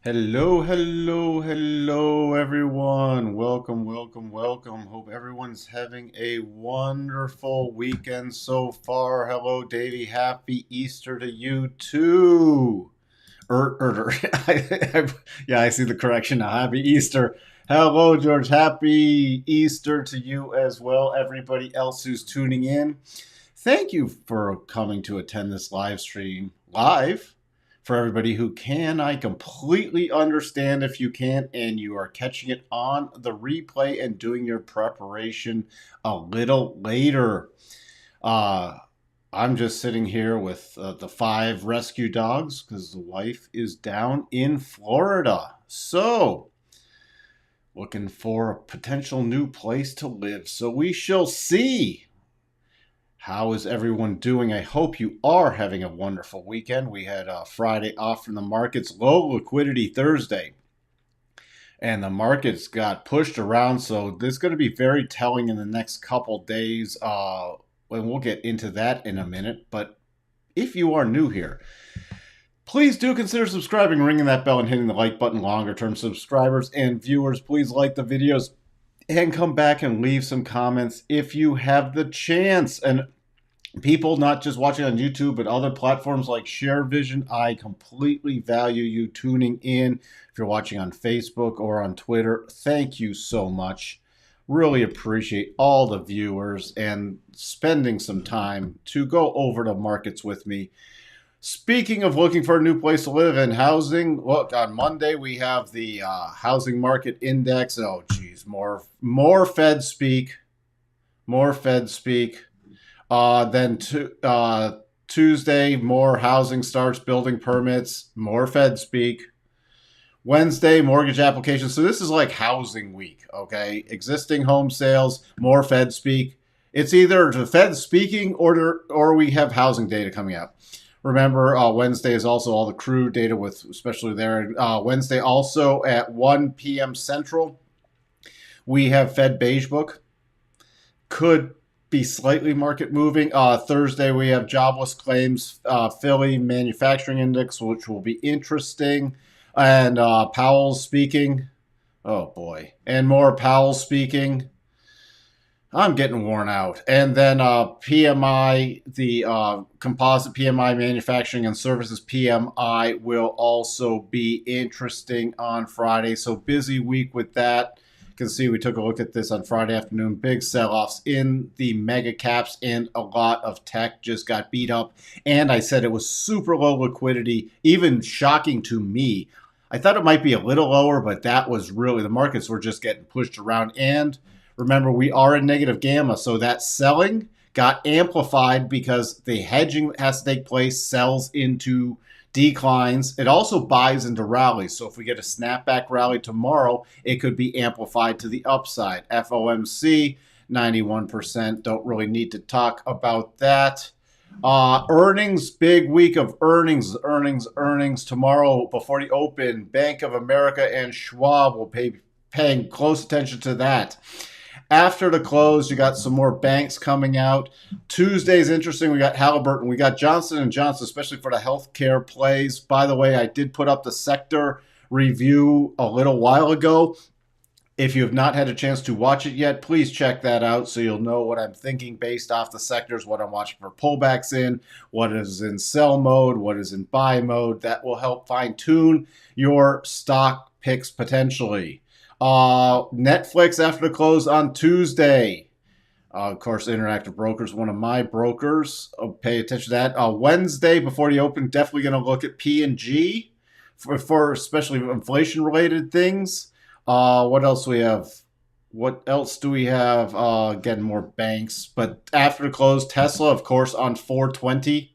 Hello, hello, hello, everyone. Welcome, welcome, welcome. Hope everyone's having a wonderful weekend so far. Hello, Davey. Happy Easter to you too. Yeah, I see the correction now. Happy Easter. Hello, George. Happy Easter to you as well. Everybody else who's tuning in. Thank you for coming to attend this live stream live. For everybody who can, I completely understand if you can't and you are catching it on the replay and doing your preparation a little later. Uh, I'm just sitting here with the 5 rescue dogs because the wife is down in Florida. So, looking for a potential new place to live. So, we shall see. How is everyone doing? I hope you are having a wonderful weekend. We had Friday off from the markets, low liquidity Thursday, and the markets got pushed around. So this is going to be very telling in the next couple days. And we'll get into that in a minute. But if you are new here, please do consider subscribing, ringing that bell, and hitting the like button. Longer term subscribers and viewers, please like the videos and come back and leave some comments if you have the chance. And people not just watching on YouTube, but other platforms like ShareVision, I completely value you tuning in. If you're watching on Facebook or on Twitter, thank you so much. Really appreciate all the viewers and spending some time to go over the markets with me. Speaking of looking for a new place to live and housing, look, on Monday we have the housing market index. Oh, geez, more Fed speak. More Fed speak. Then Tuesday, more housing starts, building permits, more Fed speak. Wednesday, mortgage applications. So this is like housing week, okay? Existing home sales, more Fed speak. It's either the Fed speaking or we have housing data coming out. Remember, Wednesday is also all the crude data with, especially there. Wednesday also at 1 p.m. Central, we have Fed Beige Book. Could be slightly market moving. Thursday, we have jobless claims, Philly manufacturing index, which will be interesting. And Powell speaking. Oh, boy. And more Powell speaking. I'm getting worn out. And then PMI, the composite PMI, manufacturing and services PMI, will also be interesting on Friday. So busy week with that. You can see we took a look at this on Friday afternoon. Big sell-offs in the mega caps and a lot of tech just got beat up. And I said it was super low liquidity, even shocking to me. I thought it might be a little lower, but that was really, the markets were just getting pushed around. And remember, we are in negative gamma, so that selling got amplified because the hedging that has to take place sells into declines. It also buys into rallies. So if we get a snapback rally tomorrow, it could be amplified to the upside. FOMC, 91%. Don't really need to talk about that. Earnings, big week of earnings. Tomorrow before the open, Bank of America and Schwab will paying close attention to that. After the close, you got some more banks coming out. Tuesday's interesting. We got Halliburton. We got Johnson & Johnson, especially for the healthcare plays. By the way, I did put up the sector review a little while ago. If you have not had a chance to watch it yet, please check that out so you'll know what I'm thinking based off the sectors, what I'm watching for pullbacks in, what is in sell mode, what is in buy mode. That will help fine-tune your stock picks potentially. Netflix after the close on Tuesday. Of course, Interactive Brokers, one of my brokers. Pay attention to that. Wednesday, before the open, definitely going to look at P&G for especially inflation-related things. What else do we have? Again, more banks. But after the close, Tesla, of course, on 420.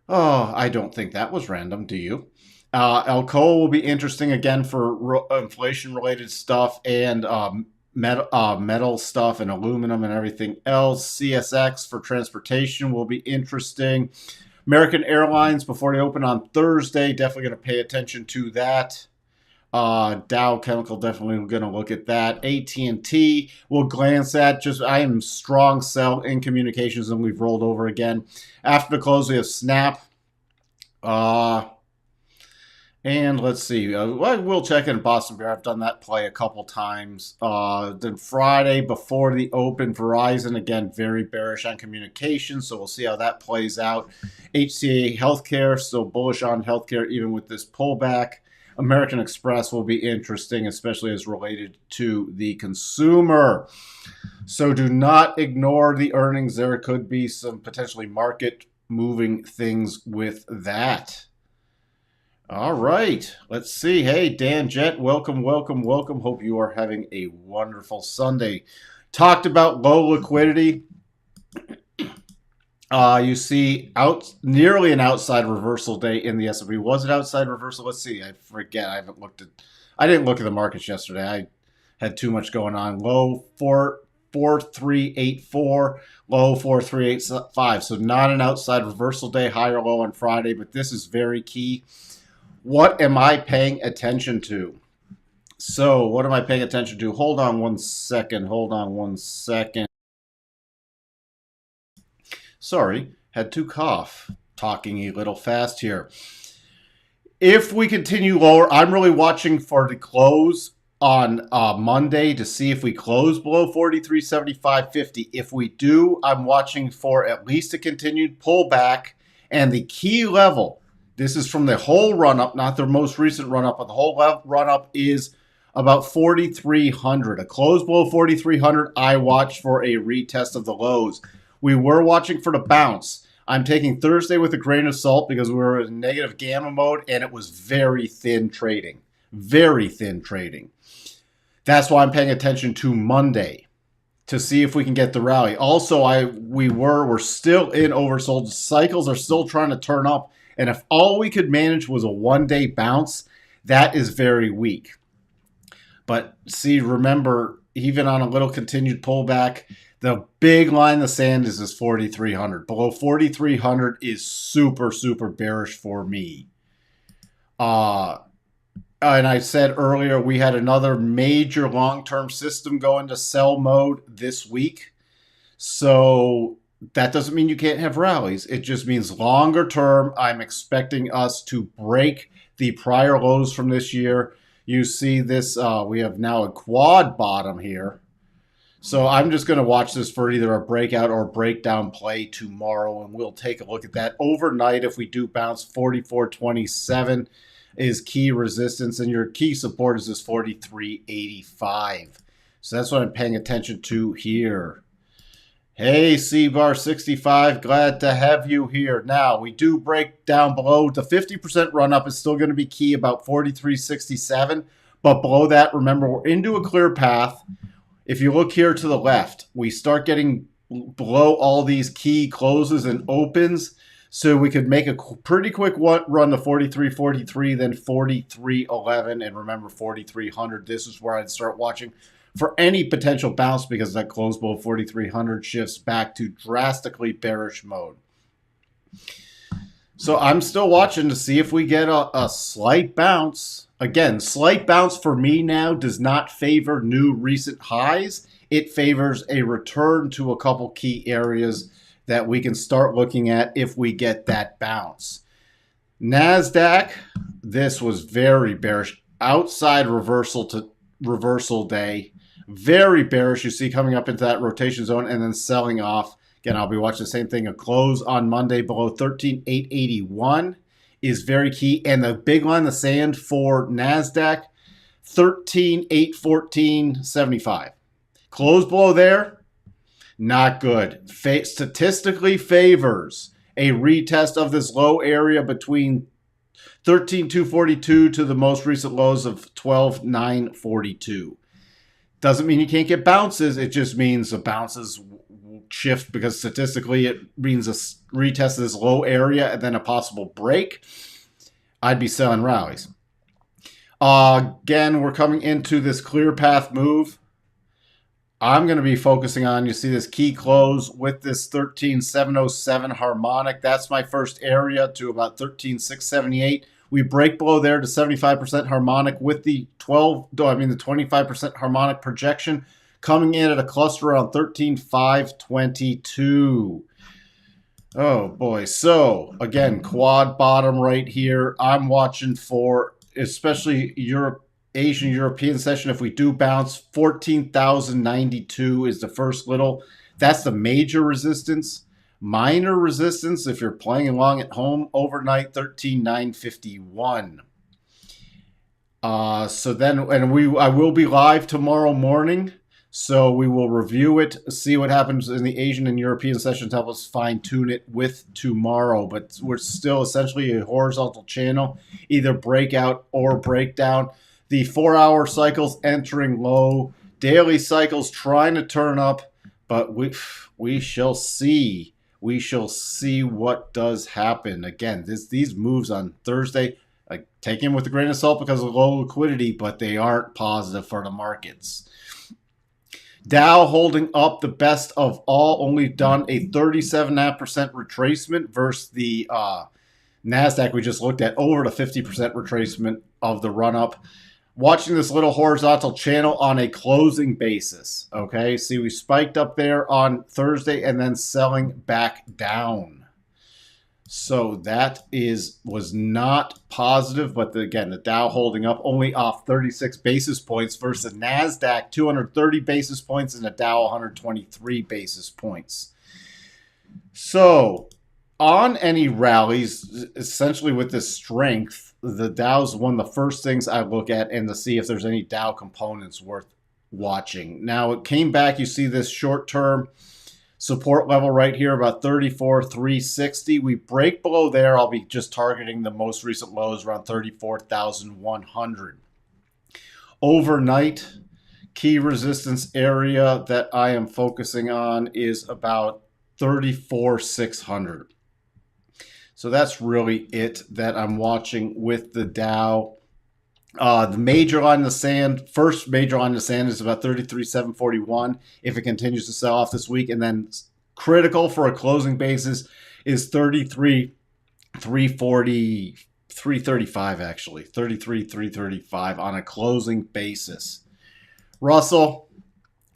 Oh, I don't think that was random, do you? Alcoa will be interesting again for inflation-related stuff and metal stuff and aluminum and everything else. CSX for transportation will be interesting. American Airlines before they open on Thursday, definitely going to pay attention to that. Dow Chemical, definitely going to look at that. AT&T will glance at. I am strong sell in communications, and we've rolled over again. After the close, we have Snap. And let's see. I will check in Boston Bear. I've done that play a couple times. Then Friday before the open, Verizon again very bearish on communication, so we'll see how that plays out. HCA Healthcare still bullish on healthcare even with this pullback. American Express will be interesting, especially as related to the consumer. So do not ignore the earnings. There could be some potentially market moving things with that. All right, let's see. Hey, Dan Jett, welcome, welcome, welcome. Hope you are having a wonderful Sunday. Talked about low liquidity. You see nearly an outside reversal day in the S&P. Was it outside reversal? Let's see. I forget. I didn't look at the markets yesterday. I had too much going on. Low 4384, low 4385. So not an outside reversal day, higher low on Friday, but this is very key. What am I paying attention to? So what am I paying attention to? Hold on one second. Sorry, had to cough. Talking a little fast here. If we continue lower, I'm really watching for the close on Monday to see if we close below 43.75.50. If we do, I'm watching for at least a continued pullback. And the key level, this is from the whole run-up, not the most recent run-up, but the whole run-up is about 4,300. A close below 4,300, I watch for a retest of the lows. We were watching for the bounce. I'm taking Thursday with a grain of salt because we were in negative gamma mode and it was very thin trading. Very thin trading. That's why I'm paying attention to Monday to see if we can get the rally. Also, we're still in oversold. Cycles are still trying to turn up. And if all we could manage was a one-day bounce, that is very weak. But see, remember, even on a little continued pullback, the big line in the sand is this 4,300. Below 4,300 is super, super bearish for me. And I said earlier, we had another major long-term system go into sell mode this week. So that doesn't mean you can't have rallies. It just means longer term, I'm expecting us to break the prior lows from this year. You see this, we have now a quad bottom here. So I'm just going to watch this for either a breakout or breakdown play tomorrow, and we'll take a look at that. Overnight, if we do bounce, 44.27 is key resistance, and your key support is this 43.85. So that's what I'm paying attention to here. Hey, CBAR65, glad to have you here. Now, we do break down below. The 50% run-up is still going to be key, about 43.67. But below that, remember, we're into a clear path. If you look here to the left, we start getting below all these key closes and opens. So we could make a pretty quick run to 43.43, then 43.11, and remember 4,300. This is where I'd start watching for any potential bounce because that close below 4,300 shifts back to drastically bearish mode. So I'm still watching to see if we get a slight bounce. Again, slight bounce for me now does not favor new recent highs. It favors a return to a couple key areas that we can start looking at if we get that bounce. Nasdaq, this was very bearish. Outside reversal day. Very bearish. You see coming up into that rotation zone and then selling off. Again, I'll be watching the same thing. A close on Monday below 13,881 is very key. And the big line in the sand for Nasdaq, 13,814.75. Close below there, not good. Statistically favors a retest of this low area between 13,242 to the most recent lows of 12,942. Doesn't mean you can't get bounces. It just means the bounces shift because statistically it means a retest of this low area and then a possible break. I'd be selling rallies. Again, we're coming into this clear path move. I'm going to be focusing on, you see this key close with this 13,707 harmonic. That's my first area to about 13,678. We break below there to 75% harmonic with the 25% harmonic projection coming in at a cluster around 13,522. Oh boy. So again, quad bottom right here. I'm watching for especially Europe, Asian European session. If we do bounce, 14,092 is the first little. That's the major resistance. Minor resistance, if you're playing along at home overnight, 13,951. So then, and I will be live tomorrow morning. So we will review it, see what happens in the Asian and European sessions, help us fine tune it with tomorrow. But we're still essentially a horizontal channel, either breakout or breakdown. The 4-hour cycles entering low, daily cycles trying to turn up, but we shall see. We shall see what does happen. Again, these moves on Thursday, like, take them with a grain of salt because of low liquidity, but they aren't positive for the markets. Dow holding up the best of all, only done a 37.5% retracement versus the Nasdaq we just looked at, over the 50% retracement of the run up. Watching this little horizontal channel on a closing basis. Okay, see, we spiked up there on Thursday and then selling back down. So that was not positive, but again, the Dow holding up only off 36 basis points versus the Nasdaq 230 basis points and the Dow 123 basis points. So on any rallies, essentially with this strength, the Dow's one of the first things I look at and to see if there's any Dow components worth watching. Now it came back, you see this short-term support level right here, about 34,360. We break below there, I'll be just targeting the most recent lows around 34,100. Overnight, key resistance area that I am focusing on is about 34,600. So that's really it that I'm watching with the Dow. The major line in the sand, first major line in the sand is about 33,741 if it continues to sell off this week. And then critical for a closing basis is 33,340, 335 actually, 33,335 on a closing basis. Russell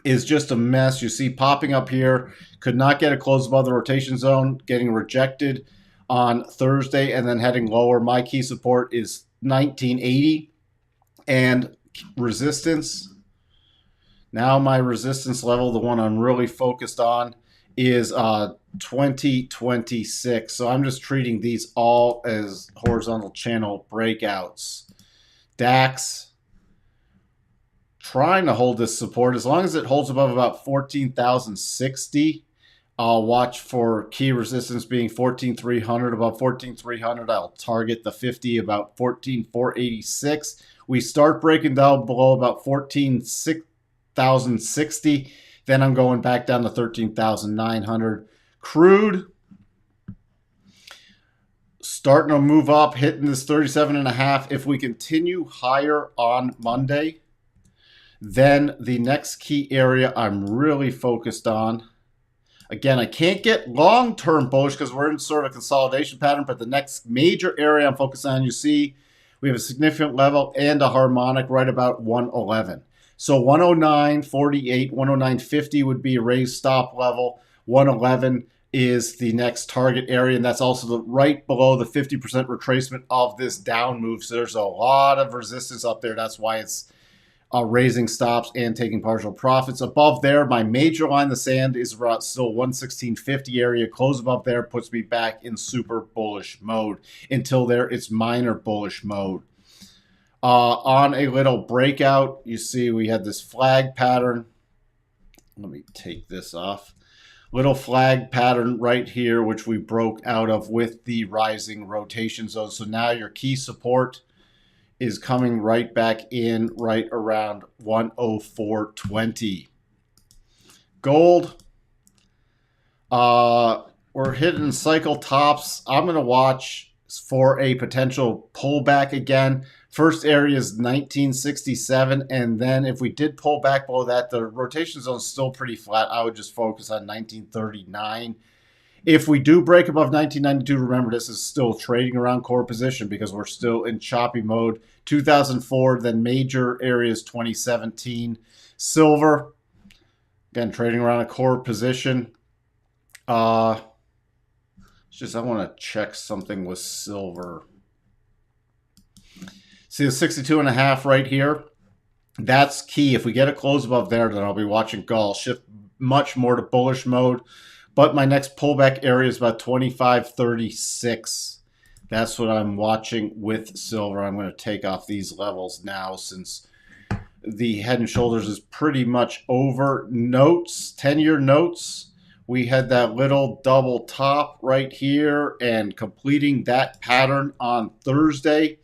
is just a mess. You see popping up here, could not get a close above the rotation zone, getting rejected on Thursday and then heading lower. My key support is 1980. And resistance, now my resistance level, the one I'm really focused on, is 2026. So I'm just treating these all as horizontal channel breakouts. DAX, trying to hold this support. As long as it holds above about 14,060, I'll watch for key resistance being 14,300. Above 14,300, I'll target the 50, about 14,486. We start breaking down below about 14,060. Then I'm going back down to 13,900. Crude starting to move up, hitting this 37.5. If we continue higher on Monday, then the next key area I'm really focused on. Again, I can't get long-term bullish because we're in sort of a consolidation pattern, but the next major area I'm focused on, you see, we have a significant level and a harmonic right about 111. So 109.48, 109.50 would be a raised stop level. 111 is the next target area, and that's also right below the 50% retracement of this down move. So there's a lot of resistance up there. That's why it's raising stops and taking partial profits. Above there, my major line in the sand is about still 116.50 area. Close above there puts me back in super bullish mode. Until there, it's minor bullish mode. On a little breakout, you see we had this flag pattern. Let me take this off. Little flag pattern right here, which we broke out of with the rising rotation zone. So now your key support is coming right back in right around 104.20. Gold, we're hitting cycle tops. I'm going to watch for a potential pullback again. First area is 1967, and then if we did pull back below that, the rotation zone is still pretty flat. I would just focus on 1939. If we do break above 1992, remember this is still trading around core position because we're still in choppy mode. 2004, then major areas 2017. Silver, again, trading around a core position. I want to check something with silver. See the 62.5 right here? That's key. If we get a close above there, then I'll be watching gold. Shift much more to bullish mode. But my next pullback area is about 25.36. That's what I'm watching with silver. I'm going to take off these levels now since the head and shoulders is pretty much over. Notes, 10-year notes. We had that little double top right here and completing that pattern on Thursday.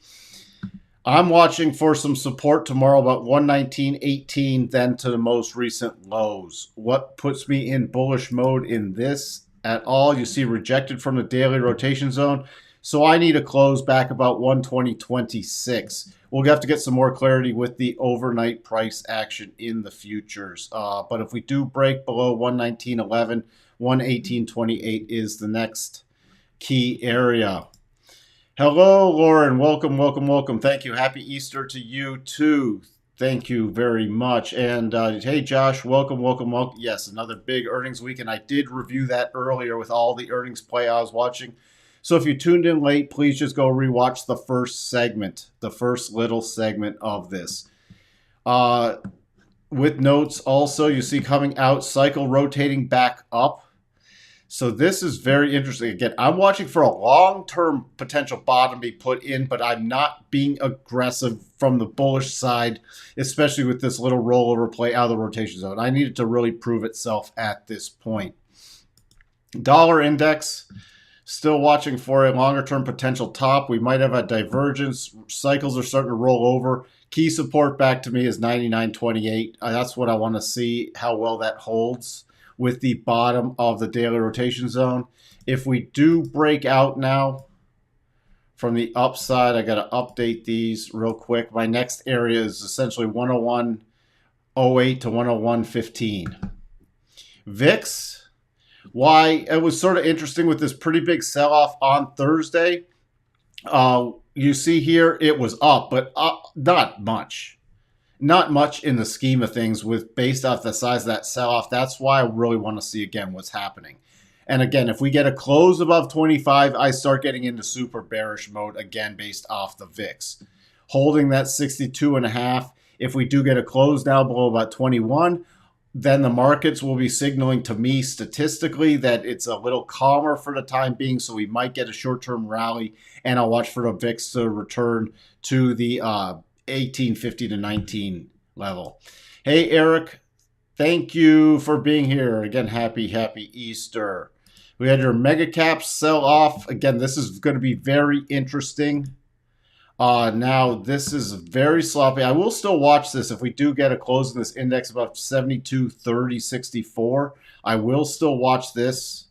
I'm watching for some support tomorrow about 119.18, then to the most recent lows. What puts me in bullish mode in this at all? You see rejected from the daily rotation zone. So I need a close back about 120.26. We'll have to get some more clarity with the overnight price action in the futures. But if we do break below 119.11, 118.28 is the next key area. Hello, Lauren. Welcome, welcome, welcome. Thank you. Happy Easter to you, too. Thank you very much. And hey, Josh, welcome, welcome, welcome. Yes, another big earnings week, and I did review that earlier with all the earnings play I was watching. So if you tuned in late, please just go rewatch the first segment, the first little segment of this. With notes also, you see coming out, cycle rotating back up. So this is very interesting. Again, I'm watching for a long-term potential bottom be put in, but I'm not being aggressive from the bullish side, especially with this little rollover play out of the rotation zone. I need it to really prove itself at this point. Dollar index, still watching for a longer-term potential top. We might have a divergence. Cycles are starting to roll over. Key support back to me is 99.28. That's what I want to see, how well that holds with the bottom of the daily rotation zone. If we do break out now from the upside, I got to update these real quick. My next area is essentially 101.08 to 101.15. VIX, why it was sort of interesting with this pretty big sell-off on Thursday. You see here it was up, but not much. Not much in the scheme of things with based off the size of that sell-off. That's why I really want to see again what's happening. And again, if we get a close above 25, I start getting into super bearish mode again based off the VIX. Holding that 62.5. If we do get a close now below about 21, then the markets will be signaling to me statistically that it's a little calmer for the time being. So we might get a short-term rally, and I'll watch for the VIX to return to the 1850 to 19 level. Hey, Eric, thank you for being here. Again, happy Easter. We had your mega caps sell off. Again, this is going to be very interesting. Now, this is very sloppy. I will still watch this. If we do get a close in this index about 72.30.64, I will still watch this,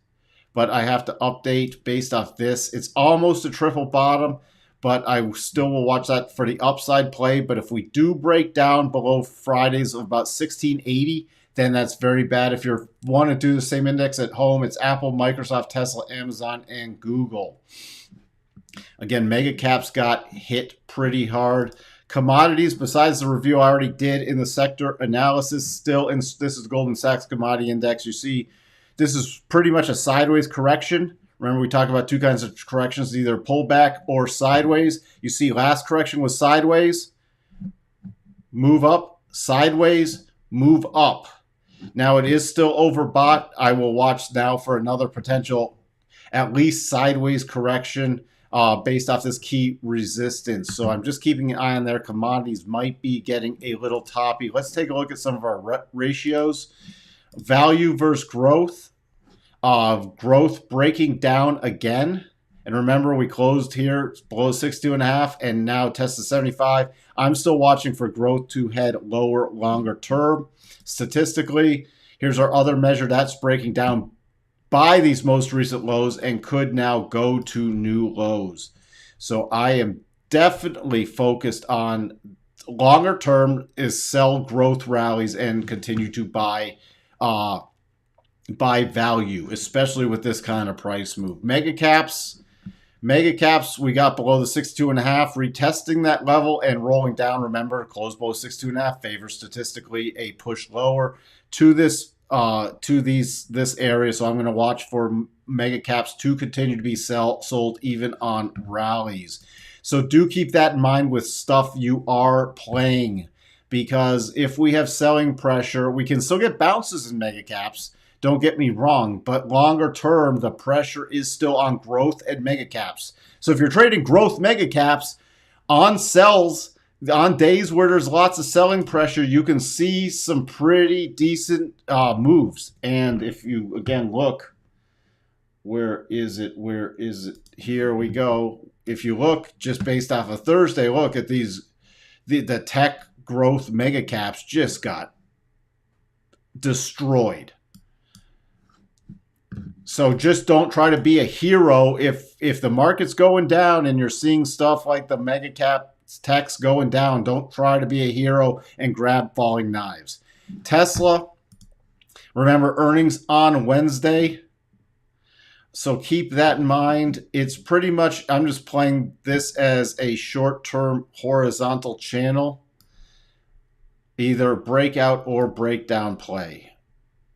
but I have to update based off this. It's almost a triple bottom, but I still will watch that for the upside play. But if we do break down below Fridays of about 1680, then that's very bad. If you want to do the same index at home, it's Apple, Microsoft, Tesla, Amazon, and Google. Again, mega caps got hit pretty hard. Commodities, besides the review I already did in the sector analysis, still in this is Goldman Sachs Commodity Index. You see, this is pretty much a sideways correction. Remember, we talked about two kinds of corrections, either pullback or sideways. You see, last correction was sideways, move up, sideways, move up. Now, it is still overbought. I will watch now for another potential, at least sideways correction based off this key resistance. So I'm just keeping an eye on there. Commodities might be getting a little toppy. Let's take a look at some of our ratios. Value versus growth. Growth breaking down again. And remember, we closed here below 62.5 and now tested 75. I'm still watching for growth to head lower longer term. Statistically, here's our other measure that's breaking down by these most recent lows and could now go to new lows. So I am definitely focused on longer term is sell growth rallies and continue to buy value, especially with this kind of price move. Mega caps, we got below the 62.5, retesting that level and rolling down. Remember, close below 62.5 favors statistically a push lower to this to this area, so I'm going to watch for mega caps to continue to be sold even on rallies. So do keep that in mind with stuff you are playing, because if we have selling pressure, we can still get bounces in mega caps. Don't get me wrong, but longer term, the pressure is still on growth and mega caps. So if you're trading growth mega caps on sells, on days where there's lots of selling pressure, you can see some pretty decent moves. And if you, again, look, where is it? Where is it? Here we go. If you look just based off of Thursday, look at these, the tech growth mega caps just got destroyed. So just don't try to be a hero if the market's going down and you're seeing stuff like the mega cap tech's going down. Don't try to be a hero and grab falling knives. Tesla, remember, earnings on Wednesday. So keep that in mind. It's pretty much, I'm just playing this as a short-term horizontal channel, either breakout or breakdown play.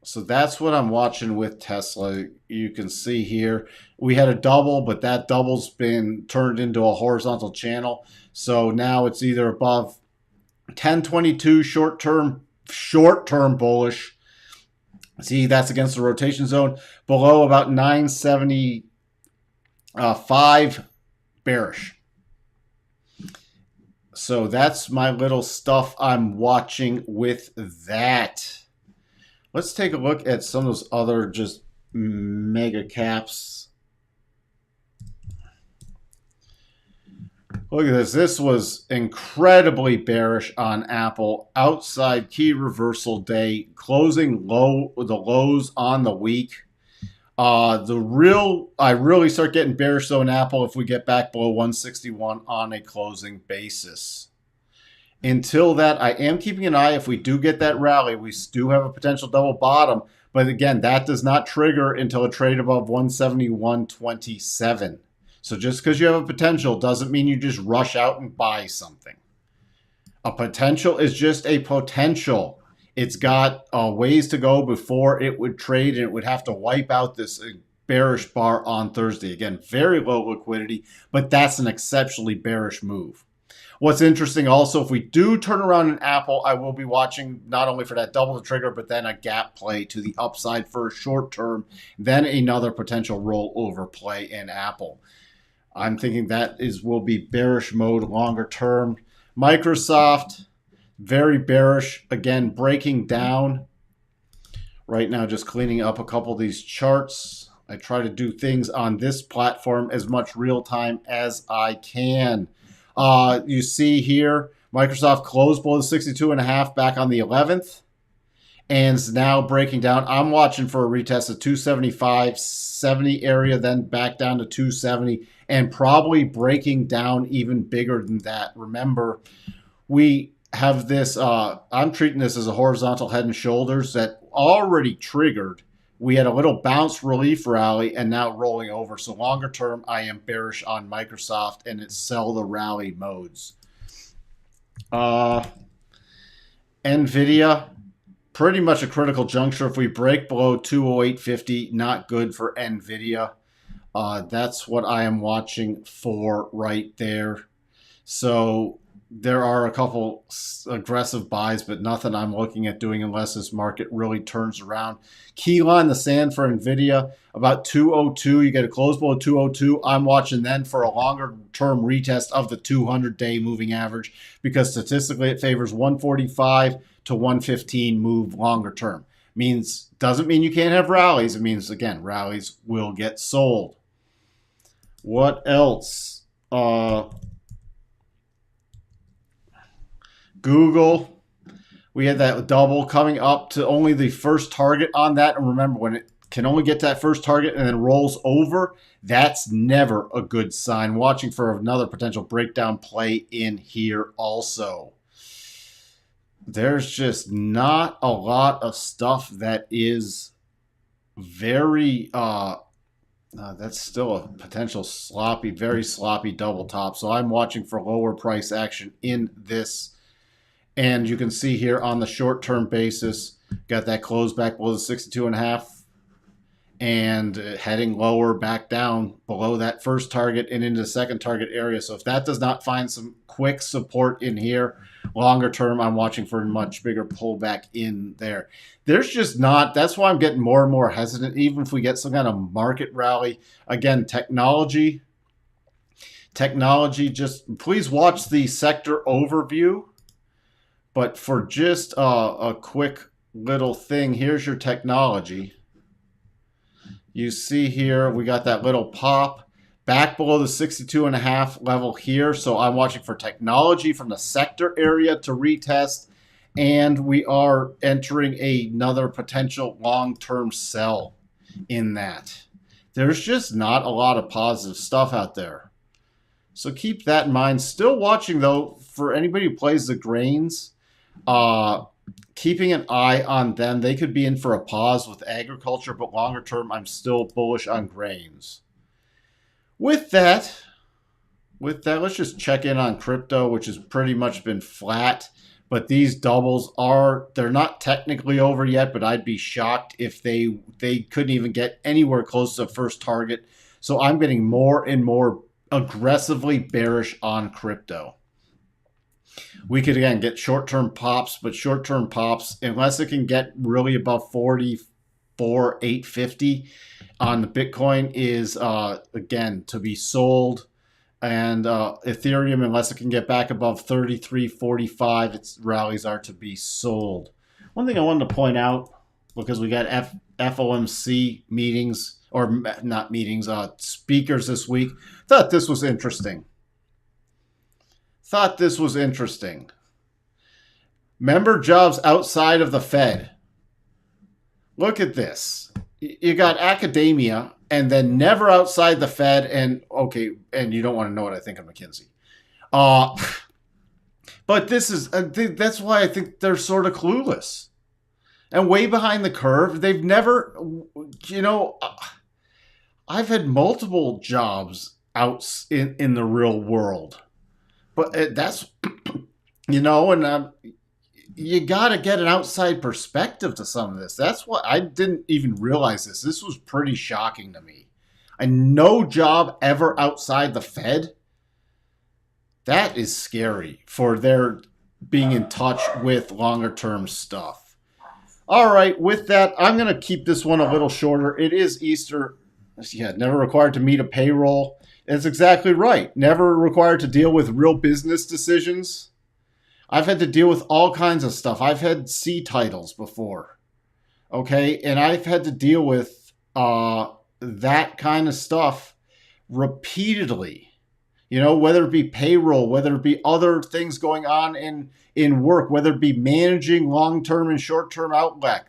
So that's what I'm watching with Tesla. You can see here, we had a double, but that double's been turned into a horizontal channel. So now it's either above 1022 short-term bullish. See, that's against the rotation zone. Below about 975 bearish. So that's my little stuff I'm watching with that. Let's take a look at some of those other just mega caps. Look at this. This was incredibly bearish on Apple. Outside key reversal day, closing low, the lows on the week. I really start getting bearish though in Apple if we get back below 161 on a closing basis. Until that, I am keeping an eye. If we do get that rally, we do have a potential double bottom. But again, that does not trigger until a trade above 171.27. So just because you have a potential doesn't mean you just rush out and buy something. A potential is just a potential. It's got ways to go before it would trade, and it would have to wipe out this bearish bar on Thursday. Again, very low liquidity, but that's an exceptionally bearish move. What's interesting also, if we do turn around in Apple, I will be watching not only for that double the trigger, but then a gap play to the upside for a short term, then another potential rollover play in Apple. I'm thinking that will be bearish mode longer term. Microsoft, very bearish. Again, breaking down. Right now, just cleaning up a couple of these charts. I try to do things on this platform as much real time as I can. You see here, Microsoft closed below the 62.5 back on the 11th. And is now breaking down. I'm watching for a retest of 275.70 area, then back down to 270, and probably breaking down even bigger than that. Remember, we have this, I'm treating this as a horizontal head and shoulders that already triggered. We had a little bounce relief rally and now rolling over. So longer term, I am bearish on Microsoft and its sell the rally modes. Nvidia, pretty much a critical juncture. If we break below 208.50, not good for Nvidia. That's what I am watching for right there. So there are a couple aggressive buys, but nothing I'm looking at doing unless this market really turns around. Key line, the sand for Nvidia, about 202. You get a close below 202. I'm watching then for a longer term retest of the 200-day moving average, because statistically it favors 145 to 115 move longer term. Doesn't mean you can't have rallies. It means, again, rallies will get sold. What else? Google, we had that double coming up to only the first target on that. And remember, when it can only get to that first target and then rolls over, that's never a good sign. Watching for another potential breakdown play in here also. There's just not a lot of stuff that is very, that's still a potential very sloppy double top. So I'm watching for lower price action in this. And you can see here on the short-term basis, Got that close back below the 62.5 and heading lower back down below that first target and into the second target area. So if that does not find some quick support in here, longer term, I'm watching for a much bigger pullback in there. There's just not, that's why I'm getting more and more hesitant, even if we get some kind of market rally. Again, technology, just please watch the sector overview. But for just a quick little thing, here's your technology. You see here, we got that little pop back below the 62.5 level here. So I'm watching for technology from the sector area to retest. And we are entering another potential long-term sell in that. There's just not a lot of positive stuff out there. So keep that in mind. Still watching, though, for anybody who plays the grains, keeping an eye on them. They could be in for a pause with agriculture, but longer term, I'm still bullish on grains. With that, let's just check in on crypto, which has pretty much been flat. But these doubles they're not technically over yet, but I'd be shocked if they couldn't even get anywhere close to the first target. So I'm getting more and more aggressively bearish on crypto. We could, again, get short-term pops, but short-term pops, unless it can get really above 44,850 on the Bitcoin, is, again, to be sold. And Ethereum, unless it can get back above 33.45, its rallies are to be sold. One thing I wanted to point out, because we got FOMC meetings, or not meetings, speakers this week, thought this was interesting. Member jobs outside of the Fed. Look at this. You got academia and then never outside the Fed. And okay, and you don't want to know what I think of McKinsey. But this is, that's why I think they're sort of clueless and way behind the curve. They've never, I've had multiple jobs out in the real world. But that's, and you got to get an outside perspective to some of this. That's what I didn't even realize this. This was pretty shocking to me. And no job ever outside the Fed. That is scary for their being in touch with longer term stuff. All right, with that, I'm going to keep this one a little shorter. It is Easter. Yeah, never required to meet a payroll. That's exactly right. Never required to deal with real business decisions. I've had to deal with all kinds of stuff. I've had C titles before. Okay? And I've had to deal with that kind of stuff repeatedly. Whether it be payroll, whether it be other things going on in work, whether it be managing long-term and short-term outlooks.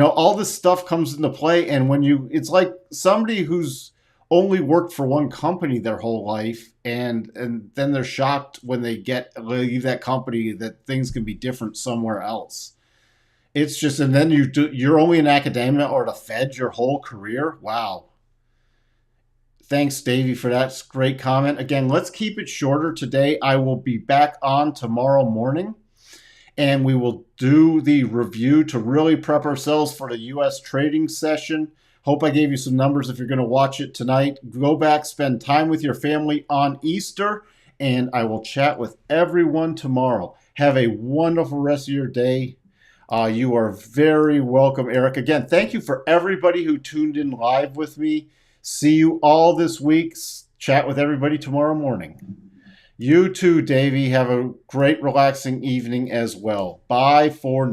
All this stuff comes into play, and it's like somebody who's only worked for one company their whole life, and then they're shocked when they leave that company that things can be different somewhere else. It's just, and then you're only in academia or the Fed your whole career. Wow. Thanks, Davey, for that great comment. Again, let's keep it shorter today. I will be back on tomorrow morning. And we will do the review to really prep ourselves for the U.S. trading session. Hope I gave you some numbers if you're going to watch it tonight. Go back, spend time with your family on Easter, and I will chat with everyone tomorrow. Have a wonderful rest of your day. You are very welcome, Eric. Again, thank you for everybody who tuned in live with me. See you all this week. Chat with everybody tomorrow morning. You too, Davey. Have a great, relaxing evening as well. Bye for now.